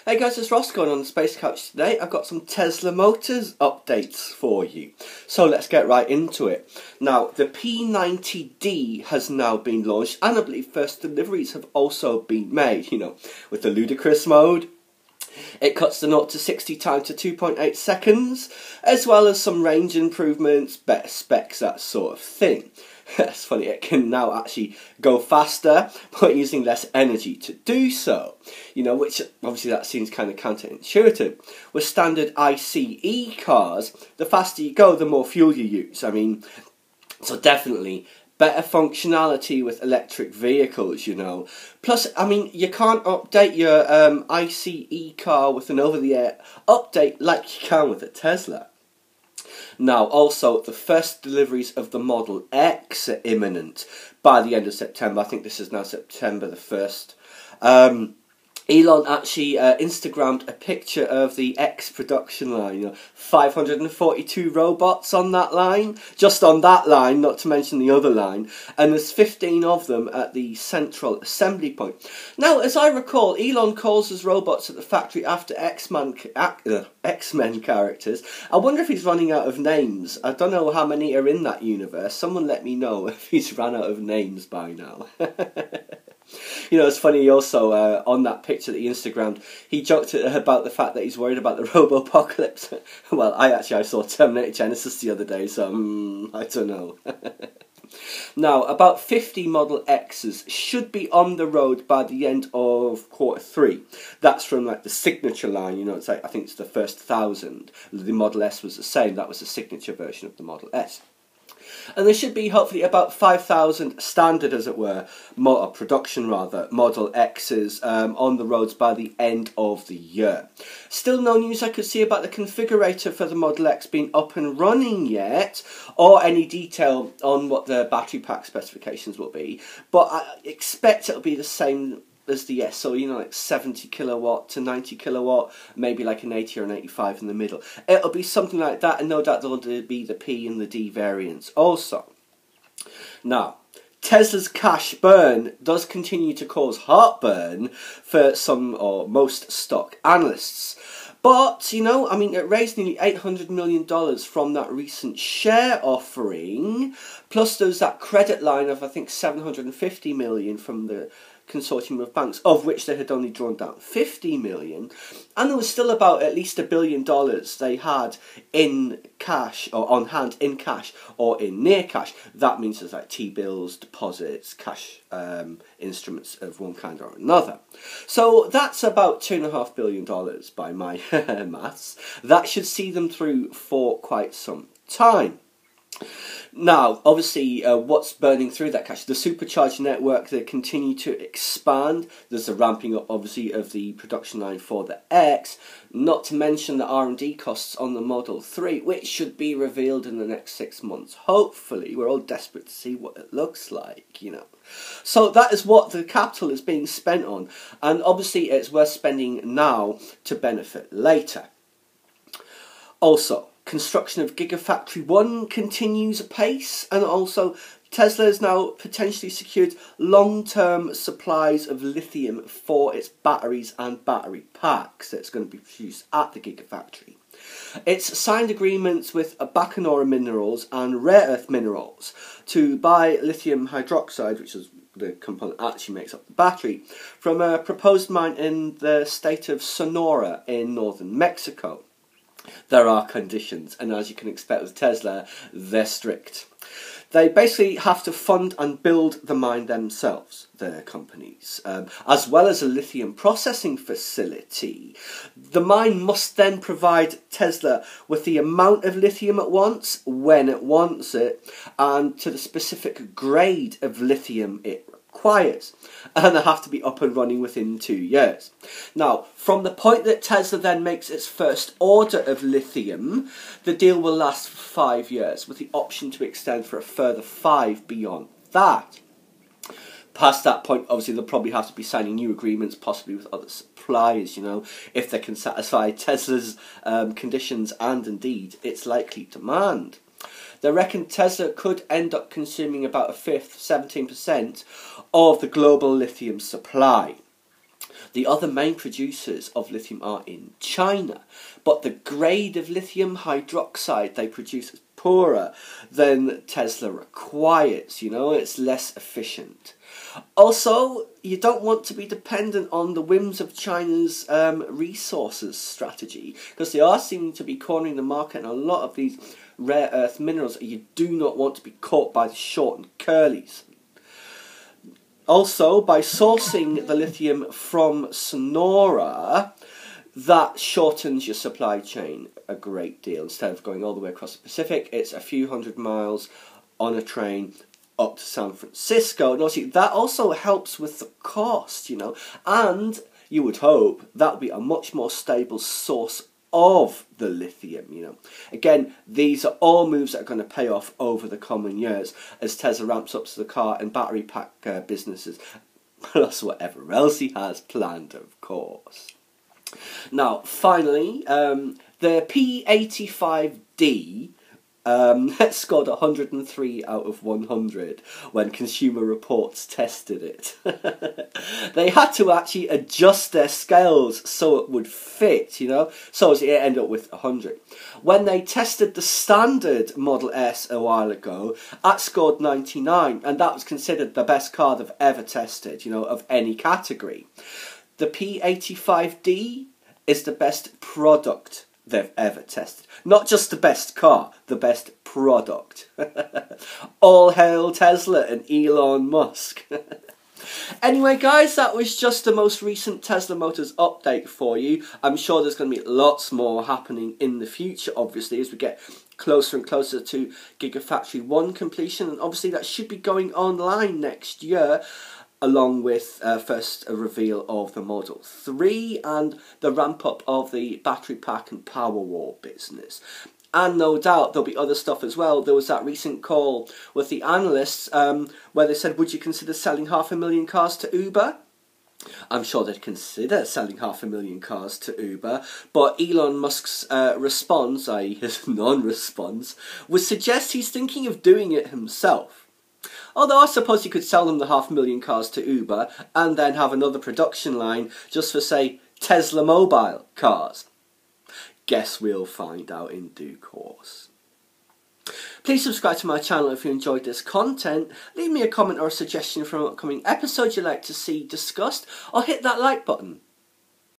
Hey guys, it's Ross going on the Space Couch today. I've got some Tesla Motors updates for you. So let's get right into it. Now, the P90D has now been launched, and I believe first deliveries have also been made, with the ludicrous mode. It cuts the 0 to 60 time to 2.8 seconds, as well as some range improvements, better specs, that sort of thing. It's funny, it can now actually go faster, but using less energy to do so. Which obviously that seems kind of counterintuitive. With standard ICE cars, the faster you go, the more fuel you use. So definitely better functionality with electric vehicles, Plus, you can't update your ICE car with an over-the-air update like you can with a Tesla. Now, also, the first deliveries of the Model X are imminent by the end of September. I think this is now September the 1st. Elon actually Instagrammed a picture of the X production line. 542 robots on that line. Just on that line, not to mention the other line. And there's 15 of them at the central assembly point. Now, as I recall, Elon calls his robots at the factory after X-Men characters. I wonder if he's running out of names. I don't know how many are in that universe. Someone let me know if he's run out of names by now. It's funny also, on that picture that he Instagrammed, he joked about the fact that he's worried about the robo-apocalypse. Well, I saw Terminator Genesis the other day, so I don't know. Now, about 50 Model X's should be on the road by the end of Q3. That's from the signature line, it's I think it's the first 1,000. The Model S was the same, that was the signature version of the Model S. And there should be hopefully about 5,000 standard, as it were, production Model X's on the roads by the end of the year. Still no news I could see about the configurator for the Model X being up and running yet, or any detail on what the battery pack specifications will be, but I expect it'll be the same as the S, so 70 kilowatt to 90 kilowatt, maybe an 80 or an 85 in the middle. It'll be something like that, and no doubt there'll be the P and the D variants also. Now, Tesla's cash burn does continue to cause heartburn for some or most stock analysts. But, it raised nearly $800 million from that recent share offering, plus there's that credit line of, I think, $750 million from the consortium of banks, of which they had only drawn down $50 million, and there was still about at least $1 billion they had in cash, or on hand in cash, or in near cash. That means there's T-bills, deposits, cash instruments of one kind or another. So that's about $2.5 billion by my maths. That should see them through for quite some time. Now, obviously, what's burning through that cash? The supercharged network, they continue to expand. There's a ramping up, obviously, of the production line for the X, not to mention the R&D costs on the Model 3, which should be revealed in the next 6 months. Hopefully, we're all desperate to see what it looks like, So that is what the capital is being spent on, and obviously it's worth spending now to benefit later. Also, construction of Gigafactory 1 continues apace, and also Tesla has now potentially secured long-term supplies of lithium for its batteries and battery packs that's going to be produced at the Gigafactory. It's signed agreements with Bacanora Minerals and Rare Earth Minerals to buy lithium hydroxide, which is the component that actually makes up the battery, from a proposed mine in the state of Sonora in northern Mexico. There are conditions, and as you can expect with Tesla, they're strict. They basically have to fund and build the mine themselves, their companies, as well as a lithium processing facility. The mine must then provide Tesla with the amount of lithium it wants, when it wants it, and to the specific grade of lithium it requires, and they have to be up and running within 2 years. Now, from the point that Tesla then makes its first order of lithium, the deal will last for 5 years, with the option to extend for a further 5 beyond that. Past that point, obviously, they'll probably have to be signing new agreements, possibly with other suppliers, if they can satisfy Tesla's conditions and, indeed, its likely demand. They reckon Tesla could end up consuming about a fifth, 17%, of the global lithium supply. The other main producers of lithium are in China, but the grade of lithium hydroxide they produce is poorer than Tesla requires, it's less efficient. Also, you don't want to be dependent on the whims of China's resources strategy, because they are seeming to be cornering the market on a lot of these rare earth minerals, and you do not want to be caught by the short and curlies. Also, by sourcing the lithium from Sonora, that shortens your supply chain a great deal. Instead of going all the way across the Pacific, it's a few hundred miles on a train up to San Francisco. And obviously, that also helps with the cost, and you would hope that would be a much more stable source of the lithium, Again, these are all moves that are going to pay off over the coming years as Tesla ramps up to the car and battery pack businesses, plus whatever else he has planned, of course. Now, finally, the P85D scored 103 out of 100 when Consumer Reports tested it. They had to actually adjust their scales so it would fit, so it ended up with 100. When they tested the standard Model S a while ago, that scored 99, and that was considered the best car they've ever tested, of any category. The P85D is the best product they've ever tested. Not just the best car, the best product. All hail Tesla and Elon Musk. Anyway, guys, that was just the most recent Tesla Motors update for you. I'm sure there's going to be lots more happening in the future, obviously, as we get closer and closer to Gigafactory 1 completion. And obviously that should be going online next year, along with first a reveal of the Model 3 and the ramp up of the battery pack and Powerwall business. And no doubt there'll be other stuff as well. There was that recent call with the analysts where they said, would you consider selling 500,000 cars to Uber? I'm sure they'd consider selling 500,000 cars to Uber, but Elon Musk's response, i.e. his non-response, would suggest he's thinking of doing it himself. Although I suppose you could sell them the 500,000 cars to Uber and then have another production line just for, say, Tesla mobile cars. Guess we'll find out in due course. Please subscribe to my channel if you enjoyed this content. Leave me a comment or a suggestion for an upcoming episode you'd like to see discussed, or hit that like button.